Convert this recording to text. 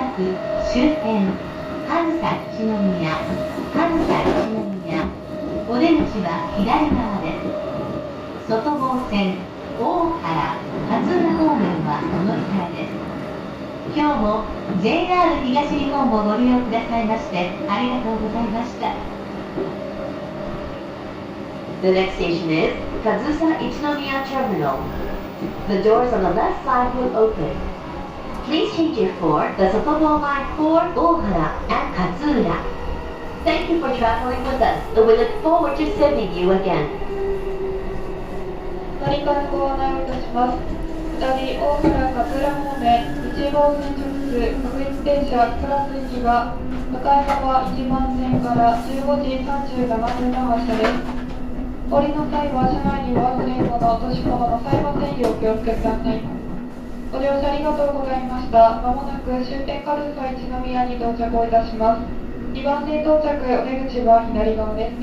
なく終点上総一宮、上総一宮、お出口は左側です。外房線大原勝浦方面はお乗り換えです。今日も JR 東日本をご利用くださいましてありがとうございました。The next station is Kazusa Ichinomiya Terminal. The doors on the left side will open. Please change it for the Sotobo Line for Ohara and Katsura. Thank you for traveling with us, and we look forward to serving you again. 乗り換えご案内をいたします。下り大原勝浦方面1号線直通各駅停車プラス行きは向かい側1番線から15時37分の発車です。降りの際は車内にお忘れ物、落とし物の際はせんようお気をつけください。ご乗車ありがとうございました。まもなく終点上総一宮に到着をいたします。2番線到着、お出口は左側です。